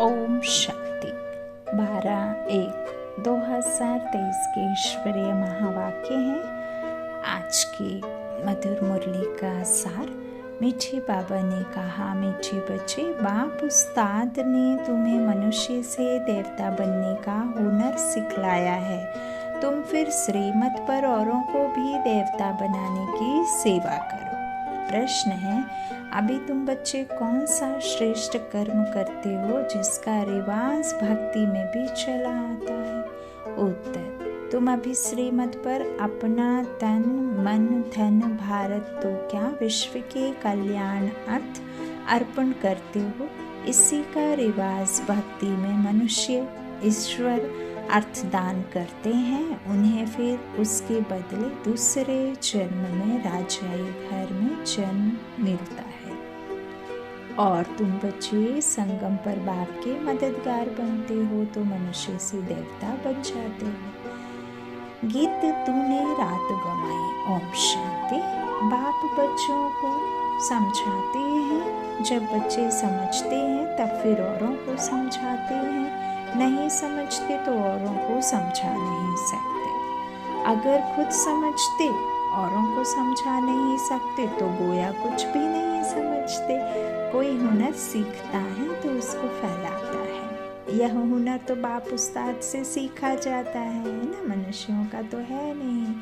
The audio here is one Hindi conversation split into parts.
ओम शांति। 12/1/2023 के ईश्वरीय महावाक्य हैं। आज की मधुर मुरली का सार। मीठे बाबा ने कहा, मीठे बच्चे, बाप उस्ताद ने तुम्हें मनुष्य से देवता बनने का हुनर सिखलाया है। तुम फिर श्रीमत पर औरों को भी देवता बनाने की सेवा करो। प्रश्न है, अभी तुम बच्चे कौन सा श्रेष्ठ कर्म करते हो जिसका रिवाज भक्ति में भी चला आता है? उत्तर, तुम अभी श्रीमत पर अपना तन मन धन भारत तो क्या विश्व के कल्याण अर्थ अर्पण करते हो। इसी का रिवाज भक्ति में मनुष्य ईश्वर अर्थ दान करते हैं। उन्हें फिर उसके बदले दूसरे जन्म में राजाई घर में जन्म मिलता है। और तुम बच्चे संगम पर बाप के मददगार बनते हो तो मनुष्य से देवता बन जाते हो। गीत तूने रात गवाई। ओम शांति। बाप बच्चों को समझाते हैं। जब बच्चे समझते हैं तब फिर औरों को समझाते हैं। नहीं समझते तो औरों को समझा नहीं सकते। अगर खुद समझते औरों को समझा नहीं सकते तो गोया कुछ भी नहीं समझते। कोई हुनर सीखता है तो उसको फैलाता है। यह हुनर तो बाप उस्ताद से सीखा जाता है ना, मनुष्यों का तो है नहीं।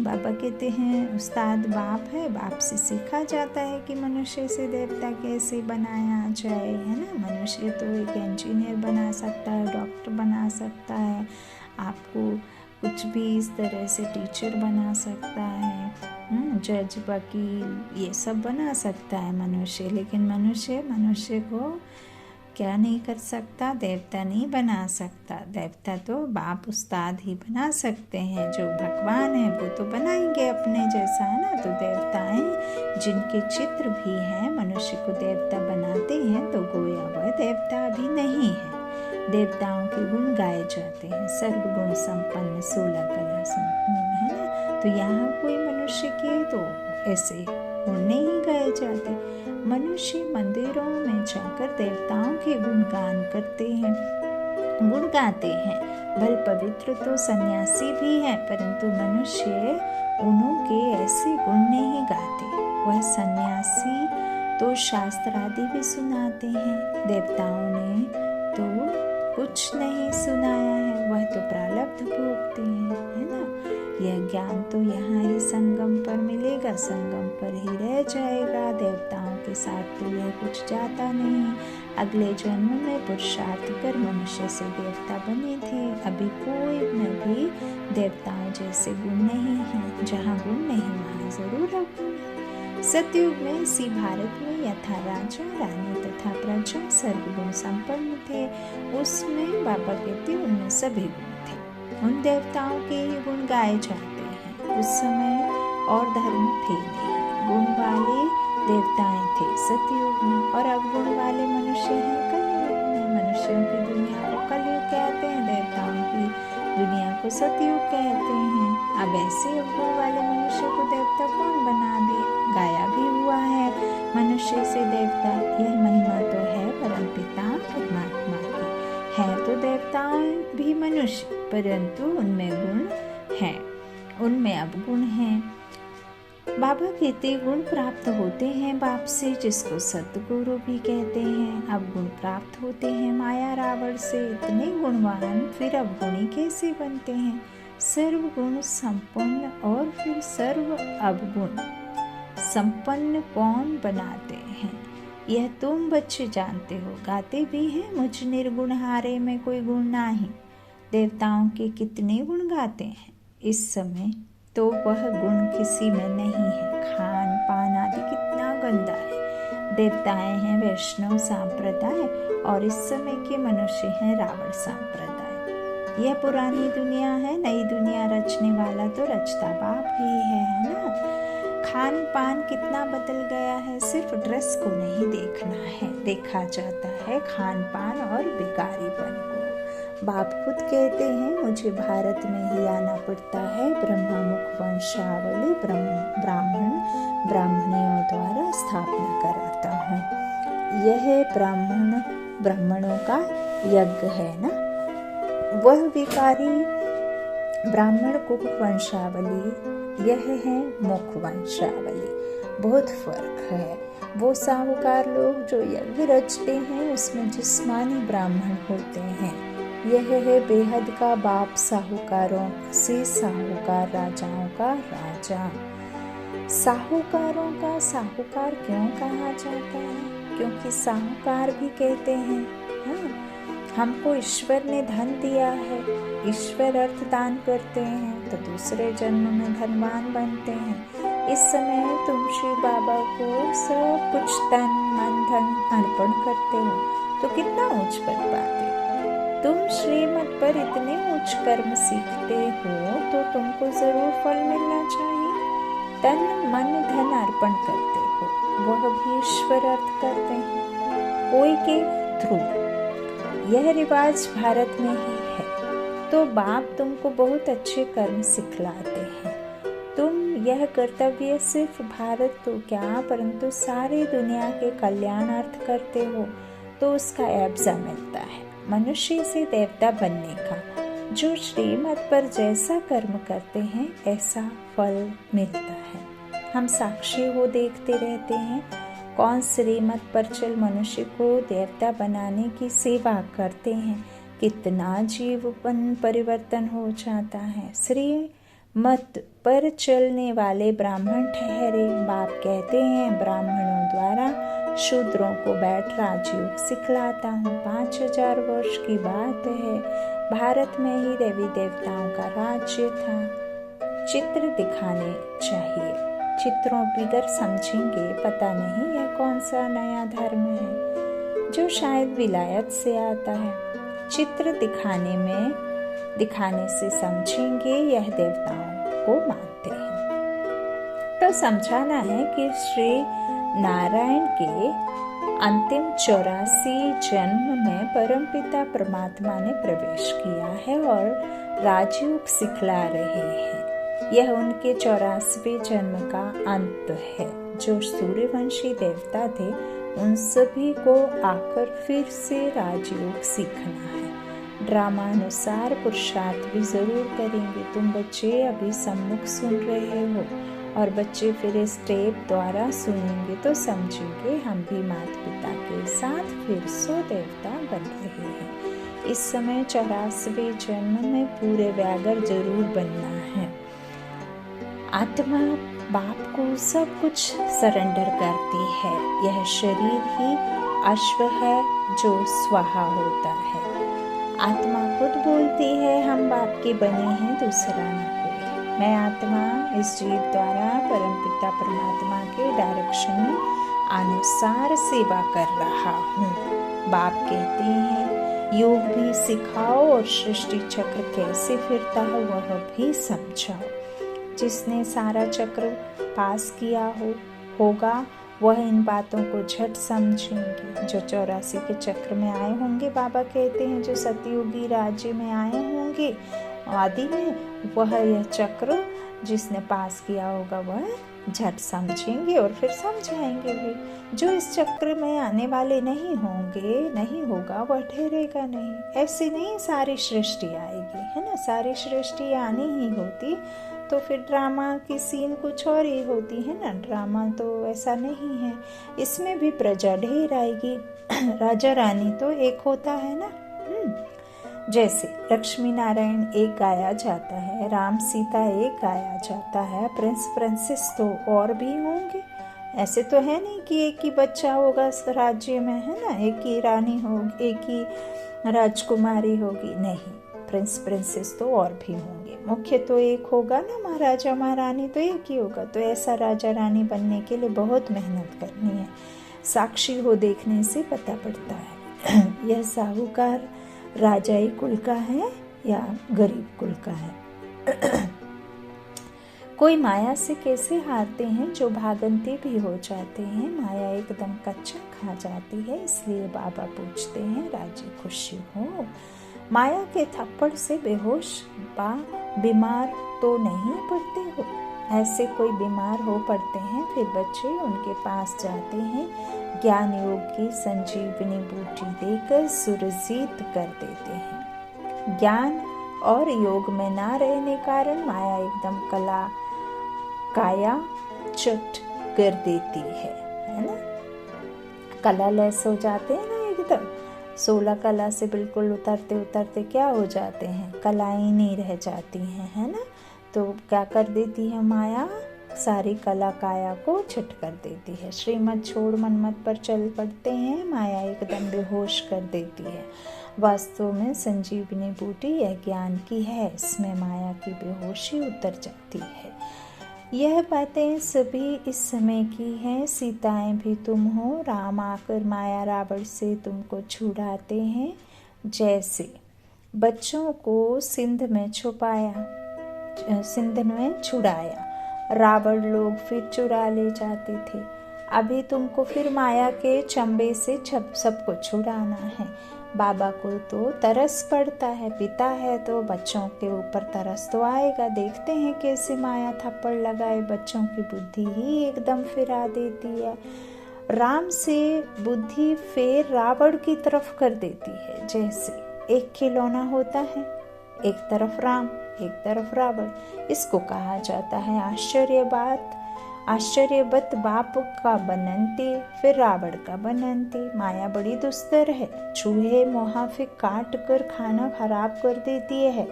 बाबा कहते हैं उस्ताद बाप है, बाप से सीखा जाता है कि मनुष्य से देवता कैसे बनाया जाए, है ना। मनुष्य तो एक इंजीनियर बना सकता है, डॉक्टर बना सकता है, आपको कुछ भी इस तरह से टीचर बना सकता है, जज वकील ये सब बना सकता है मनुष्य। लेकिन मनुष्य को क्या नहीं कर सकता, देवता नहीं बना सकता। देवता तो बाप उस्ताद ही बना सकते हैं। जो भगवान है वो तो बनाएंगे अपने जैसा, है ना। तो देवताएं जिनके चित्र भी हैं मनुष्य को देवता बनाते हैं तो गोया वह देवता भी नहीं है। देवताओं के गुण गाए जाते हैं। सर्वगुण संपन्न 16 कला संपन्न, है ना। तो यहाँ कोई मनुष्य के तो ऐसे गुण नहीं गाए जाते। मनुष्य मंदिरों में जाकर देवताओं के गुणगान करते हैं, गुण गाते हैं। भल पवित्र तो सन्यासी भी हैं, परंतु मनुष्य उन्हों के ऐसे गुण नहीं गाते। वह सन्यासी तो शास्त्र आदि भी सुनाते हैं, देवताओं ने तो कुछ नहीं सुनाया है। वह तो प्रारब्ध भोगते हैं, है ना। यह ज्ञान तो यहाँ ही संगम पर मिलेगा, संगम पर ही रह जाएगा। देवताओं के साथ तो यह कुछ जाता नहीं। अगले जन्म में पुरुषार्थ कर मनुष्य से देवता बने थे। अभी कोई में भी देवताओं जैसे गुण नहीं हैं। जहाँ गुण नहीं वहाँ जरूर अवगुण। सतयुग में इसी भारत में यथा राजा रानी तथा प्रजा सर्वगुण संपन्न थे। उसमें बाबा कहते उनमें सभी गुण थे। उन देवताओं के ही गुण गाए जाते हैं। उस समय और धर्म थे नहीं, गुण वाले देवताएं थे सतयुग में, और अब गुण वाले मनुष्य हैं कलयुग में। मनुष्यों की दुनिया को कलयुग कहते हैं, देवताओं की दुनिया को सतयुग कहते हैं। अब ऐसे गुण वाले मनुष्य को देवता कौन बना दे? गाया भी हुआ है मनुष्य से देवता। यह महिमा तो है परमपिता परमात्मा की। है तो देवताएं भी मनुष्य, परंतु उनमें गुण हैं, उनमें अब गुण हैं। बाबा कहते गुण प्राप्त होते हैं बाप से, जिसको सतगुरु भी कहते हैं। अब गुण प्राप्त होते हैं माया रावण से। इतने गुणवान फिर अब गुणी कैसे बनते हैं? सर्व गुण संपन्न और फिर सर्व अवगुण संपन्न कौन बनाते हैं? यह तुम बच्चे जानते हो। गाते भी हैं मुझ निर्गुण हारे में कोई गुण नहीं। देवताओं के कितने गुण गाते हैं इस समय, तो वह गुण किसी में नहीं है। खान पान आदि कितना गंदा है। देवताएं हैं वैष्णव संप्रदाय और इस समय के मनुष्य हैं रावण संप्रदाय। यह पुरानी दुनिया है, नई दुनिया रचने वाला तो रचता बाप ही है ना। खान पान कितना बदल गया है। सिर्फ ड्रेस को नहीं देखना है, देखा जाता है खान पान और भिखारीपन को। बाप खुद कहते हैं मुझे भारत में ही आना पड़ता है। ब्रह्मा मुख वंशावली ब्राह्मणियों द्वारा स्थापना कराता हूँ। यह ब्राह्मण ब्राह्मणों का यज्ञ है ना। वह विकारी ब्राह्मण कुक वंशावली, यह है मुख वंशावली। बहुत फर्क है। वो साहूकार लोग जो यज्ञ रचते हैं उसमें जिस्मानी ब्राह्मण होते हैं। यह है बेहद का बाप, साहूकारों से साहूकार, राजाओं का राजा। साहूकारों का साहूकार क्यों कहा जाता है? क्योंकि साहूकार भी कहते हैं हाँ, हमको ईश्वर ने धन दिया है, ईश्वर अर्थ दान करते हैं तो दूसरे जन्म में धनवान बनते हैं। इस समय तुम शिव बाबा को सब कुछ तन मन धन अर्पण करते हो तो कितना उच्च पद पाते। तुम श्रीमत पर इतने उच्च कर्म सीखते हो तो तुमको जरूर फल मिलना चाहिए। तन मन धन अर्पण करते हो, वह भी ईश्वर अर्थ करते हैं कोई के थ्रू। यह रिवाज भारत में ही है। तो बाप तुमको बहुत अच्छे कर्म सिखलाते हैं। तुम यह कर्तव्य सिर्फ भारत तो क्या परंतु सारी दुनिया के कल्याणार्थ करते हो तो उसका एवजा मिलता है, मनुष्य से देवता बनने का। जो श्रीमत पर जैसा कर्म करते हैं ऐसा फल मिलता है। हम साक्षी हो देखते रहते हैं कौन श्रीमत पर चल मनुष्य को देवता बनाने की सेवा करते हैं, कितना जीवन परिवर्तन हो जाता है। श्रीमत पर चलने वाले ब्राह्मण ठहरे। बाप कहते हैं ब्राह्मणों द्वारा शूद्रों को बैठ राजयोग सिखलाता हूँ। 5000 वर्ष की बात है। भारत में ही देवी देवताओं का राज्य था। चित्र दिखाने चाहिए, चित्रों बिगर समझेंगे पता नहीं यह कौन सा नया धर्म है जो शायद विलायत से आता है। चित्र दिखाने से समझेंगे यह देवताओं को मानते हैं। तो समझाना है कि श्री नारायण के अंतिम 84 जन्म में परमपिता परमात्मा ने प्रवेश किया है और राजयोग सिखला रहे हैं। यह उनके 84वें जन्म का अंत है। जो सूर्यवंशी देवता थे उन सभी को आकर फिर से राजयोग सीखना है। ड्रामा अनुसार पुरुषार्थ भी जरूर करेंगे। तुम बच्चे अभी सम्मुख सुन रहे हो और बच्चे फिर स्टेप द्वारा सुनेंगे तो समझेंगे हम भी माता पिता के साथ फिर सो देवता बन रहे हैं। इस समय 84वें जन्म में पूरे व्यागर जरूर बनना है। आत्मा बाप को सब कुछ सरेंडर करती है। यह शरीर ही अश्व है जो स्वाहा होता है। आत्मा खुद बोलती है हम बाप के बने हैं, दूसरा न कोई। मैं आत्मा इस जीव द्वारा परमपिता परमात्मा के डायरेक्शन अनुसार सेवा कर रहा हूँ। बाप कहते हैं योग भी सिखाओ और सृष्टि चक्र कैसे फिरता है वह भी समझाओ। जिसने सारा चक्र पास किया होगा वह इन बातों को झट समझेंगे। जो 84 के चक्र में आए होंगे, बाबा कहते हैं जो सतयुगी राज्य में आए होंगे आदि में, वह यह चक्र जिसने पास किया होगा वह झट समझेंगे और फिर समझाएंगे भी। जो इस चक्र में आने वाले नहीं होगा वह ठहरेगा नहीं। ऐसे नहीं सारी सृष्टि आएगी, है ना। सारी सृष्टि आनी ही होती तो फिर ड्रामा की सीन कुछ और ही होती है ना। ड्रामा तो ऐसा नहीं है, इसमें भी प्रजा ढेर आएगी। राजा रानी तो एक होता है ना। जैसे लक्ष्मी नारायण एक गाया जाता है, राम सीता एक गाया जाता है, प्रिंस प्रिंसेस तो और भी होंगे। ऐसे तो है नहीं कि एक ही बच्चा होगा राज्य में, है ना, एक ही रानी होगी, एक ही राजकुमारी होगी, नहीं। प्रिंस प्रिंसेस तो और भी होंगे। मुख्य तो एक होगा ना, महाराजा महारानी तो एक ही होगा। तो ऐसा राजा रानी बनने के लिए बहुत मेहनत करनी है। साक्षी हो देखने से पता पड़ता है यह साहूकार राजाई कुल का है या गरीब कुल का है। कोई माया से कैसे हारते हैं, जो भागंते भी हो जाते हैं। माया एकदम कच्चा खा जाती है, इसलिए बाबा पूछते हैं राजी खुशी हो। माया के थप्पड़ से बेहोश बीमार तो नहीं पड़ते हो। ऐसे कोई बीमार हो पड़ते हैं, फिर बच्चे उनके पास जाते हैं, ज्ञान योग की संजीवनी बूटी देकर सुरजीत कर देते हैं। ज्ञान और योग में ना रहने कारण माया एकदम काया चट कर देती है ना। कला लैस हो जाते हैं ना एकदम, 16 कला से बिल्कुल उतरते उतरते क्या हो जाते हैं, कलाएं नहीं रह जाती हैं, है ना। तो क्या कर देती है माया, सारी कला काया को छट कर देती है। श्रीमत छोड़ मनमत पर चल पड़ते हैं, माया एकदम बेहोश कर देती है। वास्तव में संजीवनी बूटी यह ज्ञान की है, इसमें माया की बेहोशी उतर जाती है। यह बातें सभी इस समय की हैं, सीताएं भी तुम हो, राम आकर माया रावण से तुमको छुड़ाते हैं। जैसे बच्चों को सिंध में छुड़ाया, रावण लोग फिर चुरा ले जाते थे। अभी तुमको फिर माया के चंबे से सबको छुड़ाना है। बाबा को तो तरस पड़ता है, पिता है तो बच्चों के ऊपर तरस तो आएगा। देखते हैं कैसे माया थप्पड़ लगाए बच्चों की बुद्धि ही एकदम फिरा देती है। राम से बुद्धि फिर रावण की तरफ कर देती है। जैसे एक खिलौना होता है, एक तरफ राम एक तरफ रावण, इसको कहा जाता है आश्चर्यवत बाप का बनंते फिर रावण का बनंते। माया बड़ी दुस्तर है, चूहे मुहाफिक काट कर खाना खराब कर देती है।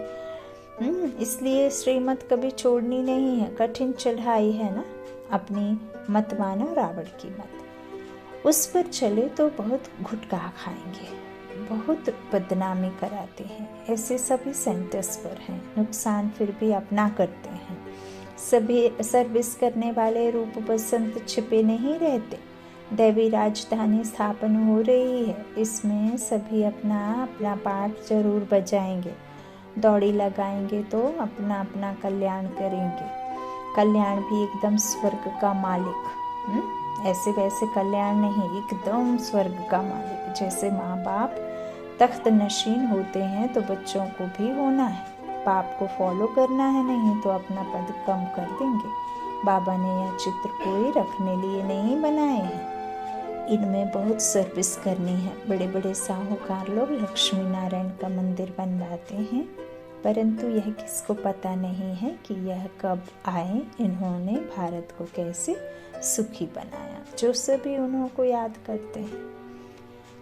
इसलिए श्रीमत कभी छोड़नी नहीं है, कठिन चढ़ाई है ना। अपनी मत मानो रावण की मत, उस पर चले तो बहुत घुटका खाएंगे, बहुत बदनामी कराते हैं। ऐसे सभी सेंटर्स पर हैं, नुकसान फिर भी अपना करते हैं। सभी सर्विस करने वाले रूप बसंत छिपे नहीं रहते। दैवी राजधानी स्थापन हो रही है, इसमें सभी अपना अपना पार्ट जरूर बजाएंगे। दौड़ी लगाएंगे तो अपना अपना कल्याण करेंगे। कल्याण भी एकदम स्वर्ग का मालिक, ऐसे वैसे कल्याण नहीं, एकदम स्वर्ग का मालिक। जैसे माँ बाप तख्त नशीन होते हैं तो बच्चों को भी होना है। बाप को फॉलो करना है, नहीं तो अपना पद कम कर देंगे। बाबा ने यह चित्र कोई रखने लिए नहीं बनाए हैं, इनमें बहुत सर्विस करनी है। बड़े बड़े साहूकार लोग लक्ष्मी नारायण का मंदिर बनवाते हैं, परंतु यह किसको पता नहीं है कि यह कब आए, इन्होंने भारत को कैसे सुखी बनाया, जो सभी उन्होंने याद करते हैं।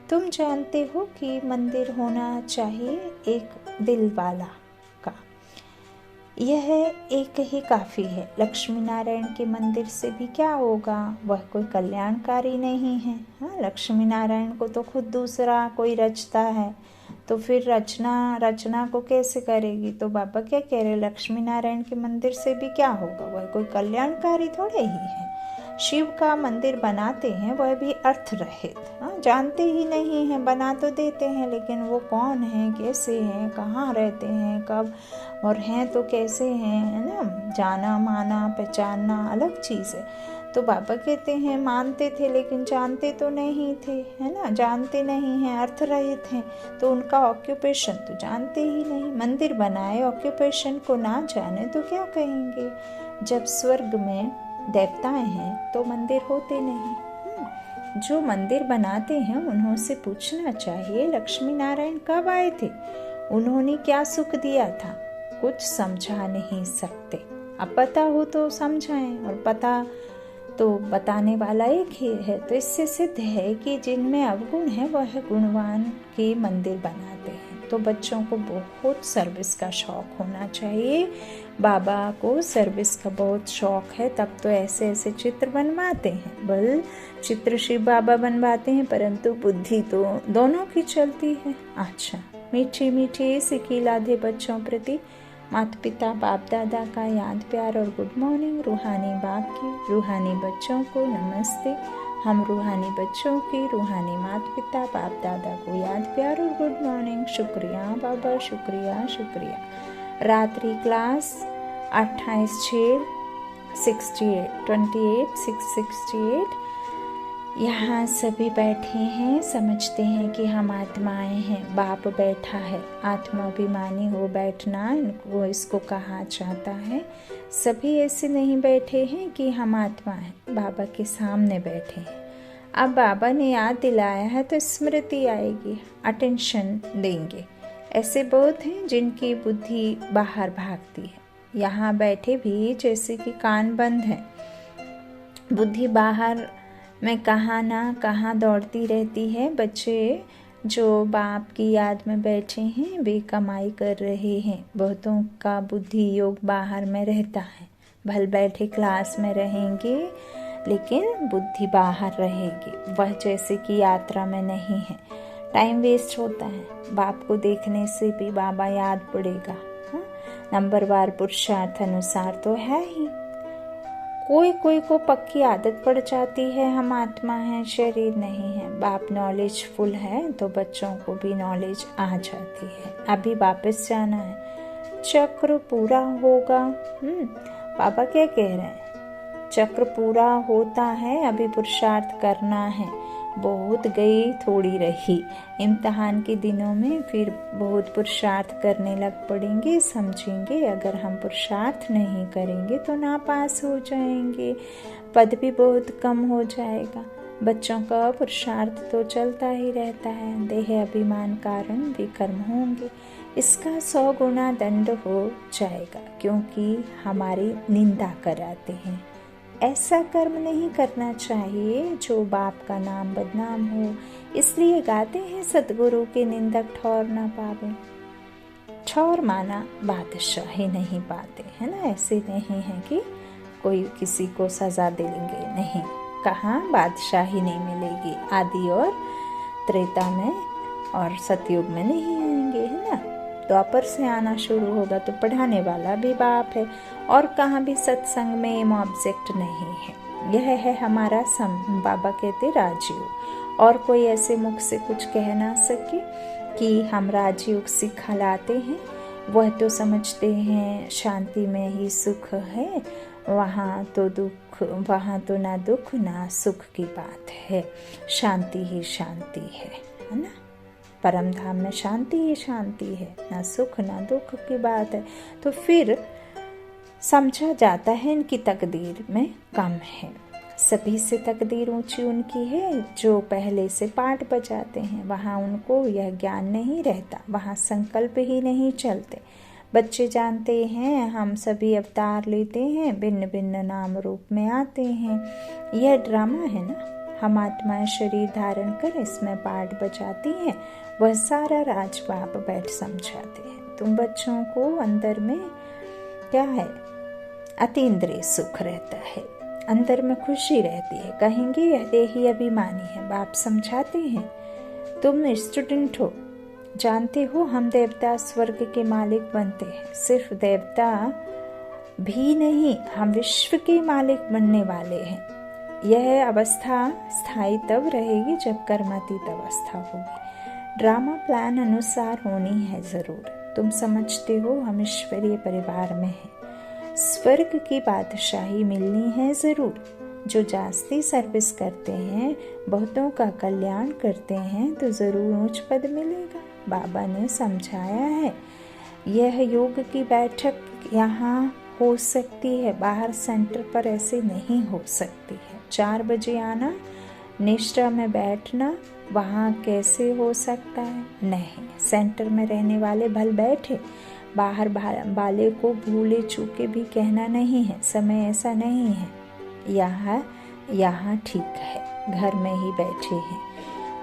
तुम जानते हो कि मंदिर होना चाहिए एक दिल वाला का, यह एक ही काफ़ी है। लक्ष्मी नारायण के मंदिर से भी क्या होगा, वह कोई कल्याणकारी नहीं है। हाँ, लक्ष्मी नारायण को तो खुद दूसरा कोई रचता है, तो फिर रचना को कैसे करेगी। तो बाबा क्या कह रहे, लक्ष्मी नारायण के मंदिर से भी क्या होगा, वह कोई कल्याणकारी थोड़े ही है। शिव का मंदिर बनाते हैं वह भी अर्थ रहित, जानते ही नहीं हैं, बना तो देते हैं लेकिन वो कौन है, कैसे हैं, कहाँ रहते हैं, कब और हैं तो कैसे हैं, है ना। जाना माना पहचानना अलग चीज़ है। तो बाबा कहते हैं मानते थे लेकिन जानते तो नहीं थे, है ना, जानते नहीं हैं, अर्थ रहित हैं, तो उनका ऑक्यूपेशन तो जानते ही नहीं। मंदिर बनाए ऑक्यूपेशन को ना जाने तो क्या कहेंगे। जब स्वर्ग में देवताएं हैं तो मंदिर होते नहीं। जो मंदिर बनाते हैं उन्हों से पूछना चाहिए लक्ष्मी नारायण कब आए थे, उन्होंने क्या सुख दिया था। कुछ समझा नहीं सकते, अब पता हो तो समझाएं, और पता तो बताने वाला एक ही है। तो इससे सिद्ध है कि जिनमें अवगुण है वह गुणवान के मंदिर बनाते हैं। तो बच्चों को बहुत सर्विस का शौक होना चाहिए। बाबा को सर्विस का बहुत शौक है, तब तो ऐसे ऐसे चित्र बनवाते हैं। बल चित्र शिव बाबा बनवाते हैं, परंतु बुद्धि तो दोनों की चलती है। अच्छा, मीठी मीठी सिकी लादे बच्चों प्रति माता पिता बाप दादा का याद प्यार और गुड मॉर्निंग। रूहानी बाप की रूहानी बच्चों को नमस्ते। हम रूहानी बच्चों की रूहानी माता पिता बाप दादा को याद प्यार और गुड मॉर्निंग। शुक्रिया बाबा, शुक्रिया शुक्रिया। रात्रि क्लास 28/6/68 यहाँ सभी बैठे हैं, समझते हैं कि हम आत्माएं हैं। बाप बैठा है, आत्माभिमानी हो बैठना इसको कहा जाता है। सभी ऐसे नहीं बैठे हैं कि हम आत्मा हैं, बाबा के सामने बैठे हैं। अब बाबा ने याद दिलाया है तो स्मृति आएगी, अटेंशन देंगे। ऐसे बहुत हैं जिनकी बुद्धि बाहर भागती है, यहाँ बैठे भी जैसे कि कान बंद हैं, बुद्धि बाहर में कहाँ ना कहाँ दौड़ती रहती है। बच्चे जो बाप की याद में बैठे हैं वे कमाई कर रहे हैं। बहुतों का बुद्धि योग बाहर में रहता है, भल बैठे क्लास में रहेंगे लेकिन बुद्धि बाहर रहेगी, वह जैसे कि यात्रा में नहीं है। टाइम वेस्ट होता है, बाप को देखने से भी बाबा याद पड़ेगा। नंबरवार पुरुषार्थ अनुसार तो है ही। कोई कोई को पक्की आदत पड़ जाती है, हम आत्मा हैं, शरीर नहीं है। बाप नॉलेज फुल है तो बच्चों को भी नॉलेज आ जाती है। अभी वापस जाना है, चक्र पूरा होगा। बाबा क्या कह रहे हैं, चक्र पूरा होता है, अभी पुरुषार्थ करना है। बहुत गई थोड़ी रही, इम्तिहान के दिनों में फिर बहुत पुरुषार्थ करने लग पड़ेंगे। समझेंगे अगर हम पुरुषार्थ नहीं करेंगे तो ना पास हो जाएंगे, पद भी बहुत कम हो जाएगा। बच्चों का पुरुषार्थ तो चलता ही रहता है, देह अभिमान कारण विकर्म होंगे, इसका 100 गुना दंड हो जाएगा, क्योंकि हमारी निंदा कराते हैं। ऐसा कर्म नहीं करना चाहिए जो बाप का नाम बदनाम हो, इसलिए गाते हैं सतगुरु के निंदक ठौर ना पावे। ठौर माना बादशाही नहीं पाते, है ना। ऐसे नहीं है कि कोई किसी को सजा देंगे, नहीं, कहाँ बादशाही नहीं मिलेगी। आदि और त्रेता में और सतयुग में नहीं आएंगे, है ना। द्वापर से आना शुरू होगा तो पढ़ाने वाला भी बाप है, और कहाँ भी सत्संग में एम ऑब्जेक्ट नहीं है। यह है हमारा बाबा कहते राजयोग, और कोई ऐसे मुख से कुछ कह ना सके कि हम राजयोग सिखलाते हैं। वह तो समझते हैं शांति में ही सुख है, वहाँ तो ना दुख ना सुख की बात है, शांति ही शांति है ना। परम धाम में शांति ही शांति है, ना सुख ना दुख की बात है। तो फिर समझा जाता है इनकी तकदीर में कम है। सभी से तकदीर ऊंची उनकी है जो पहले से पाठ बजाते हैं। वहाँ उनको यह ज्ञान नहीं रहता, वहाँ संकल्प ही नहीं चलते। बच्चे जानते हैं हम सभी अवतार लेते हैं, भिन्न भिन्न नाम रूप में आते हैं। यह ड्रामा है ना, हम आत्माएं शरीर धारण कर इसमें पाठ बजाती हैं, वह सारा राज बाप बैठ समझाते हैं। तुम बच्चों को अंदर में क्या है, अतीन्द्रिय सुख रहता है, अंदर में खुशी रहती है। कहेंगे यह देही अभिमानी है, बाप समझाते हैं तुम स्टूडेंट हो, जानते हो हम देवता स्वर्ग के मालिक बनते हैं। सिर्फ देवता भी नहीं, हम विश्व के मालिक बनने वाले हैं। यह अवस्था स्थायी तब रहेगी जब कर्मातीत अवस्था होगी। ड्रामा प्लान अनुसार होनी है जरूर। तुम समझते हो हम ईश्वरीय परिवार में हैं, स्वर्ग की बादशाही मिलनी है जरूर। जो जास्ती सर्विस करते हैं, बहुतों का कल्याण करते हैं तो जरूर उच्च पद मिलेगा। बाबा ने समझाया है यह योग की बैठक यहाँ हो सकती है, बाहर सेंटर पर ऐसे नहीं हो सकती है। 4 बजे आना, निष्ठा में बैठना, वहाँ कैसे हो सकता है? नहीं, सेंटर में रहने वाले भल बैठे, बाहर वाले को भूले चूके भी कहना नहीं है। समय ऐसा नहीं है, यहाँ ठीक है, घर में ही बैठे हैं।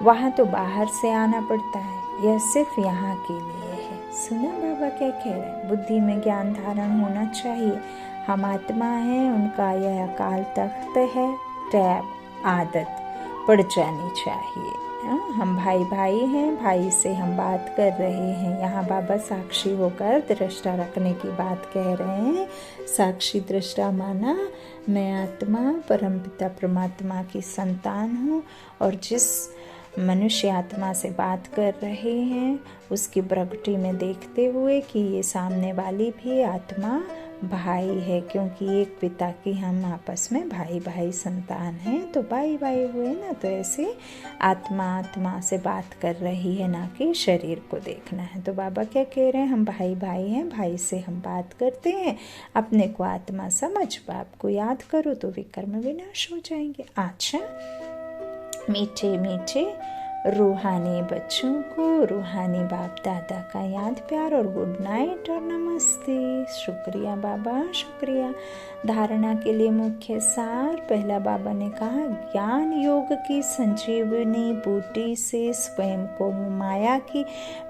वहाँ तो बाहर से आना पड़ता है, यह सिर्फ यहाँ के लिए है। सुना बाबा क्या कह रहे हैं? बुद्धि में ज्ञान धारण होना चाहिए। हम आत्मा हैं, उनका यह अकाल तख्त है, टैब आदत पड़ जानी चाहिए। हम भाई भाई हैं, भाई से हम बात कर रहे हैं। यहाँ बाबा साक्षी होकर दृष्टा रखने की बात कह रहे हैं। साक्षी दृष्टा माना मैं आत्मा परमपिता परमात्मा की संतान हूँ, और जिस मनुष्य आत्मा से बात कर रहे हैं उसकी प्रगति में देखते हुए कि ये सामने वाली भी आत्मा भाई है, क्योंकि एक पिता की हम आपस में भाई भाई संतान हैं, तो भाई भाई हुए ना। तो ऐसे आत्मा से बात कर रही है, ना कि शरीर को देखना है। तो बाबा क्या कह रहे हैं, हम भाई भाई हैं, भाई से हम बात करते हैं। अपने को आत्मा समझ, बाप को याद करो तो विकर्म विनाश हो जाएंगे। अच्छा, मीठे मीठे रूहानी बच्चों को रूहानी बाप दादा का याद प्यार और गुड नाइट और नमस्ते। शुक्रिया बाबा, शुक्रिया। धारणा के लिए मुख्य सार। पहला, बाबा ने कहा ज्ञान योग की संजीवनी बूटी से स्वयं को माया की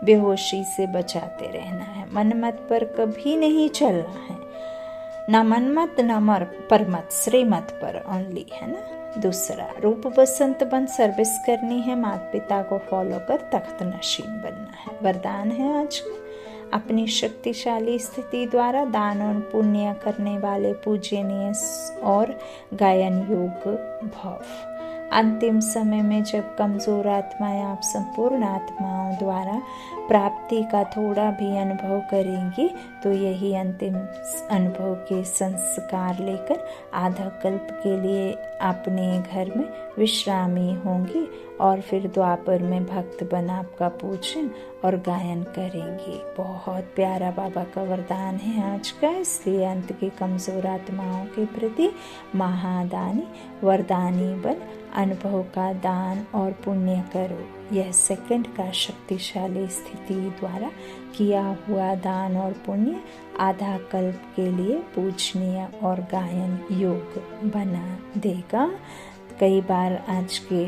बेहोशी से बचाते रहना है। मनमत पर कभी नहीं चलना है, ना मनमत ना परमत, श्रीमत पर ओनली, है ना। दूसरा, रूप बसंत बन सर्विस करनी है, माता पिता को फॉलो कर तख्त नशीन बनना है। वरदान है आज का, अपनी शक्तिशाली स्थिति द्वारा दान और पुण्य करने वाले पूजनीय और गायन योग भव। अंतिम समय में जब कमजोर आत्माएं आप संपूर्ण आत्माओं द्वारा प्राप्ति का थोड़ा भी अनुभव करेंगी, तो यही अंतिम अनुभव के संस्कार लेकर आधा कल्प के लिए अपने घर में विश्रामी होंगी और फिर द्वापर में भक्त बन आपका पूजन और गायन करेंगी। बहुत प्यारा बाबा का वरदान है आज का, इसलिए अंत की कमजोर आत्माओं के प्रति महादानी वरदानी बन अनुभव का दान और पुण्य करो। यह सेकंड का शक्तिशाली स्थिति द्वारा किया हुआ दान और पुण्य आधा कल्प के लिए पूजनीय और गायन योग बना देगा। कई बार आज के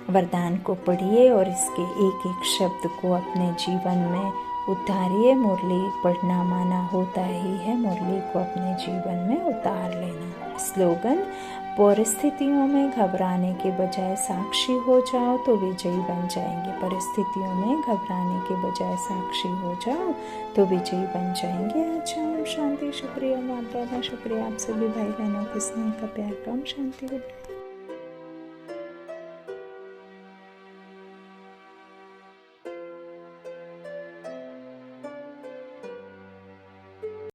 वरदान को पढ़िए और इसके एक एक शब्द को अपने जीवन में उतारिए। मुरली पढ़ना माना होता ही है, मुरली को अपने जीवन में उतार लेना। स्लोगन, परिस्थितियों में घबराने के बजाय साक्षी हो जाओ तो विजयी बन जाएंगे। परिस्थितियों में घबराने के बजाय साक्षी हो जाओ तो विजयी बन जाएंगे। अच्छा, ओम शांति। शुक्रिया माता, शुक्रिया आप सभी भाई बहनों के स्नेह का, प्यार का। ओम शांति।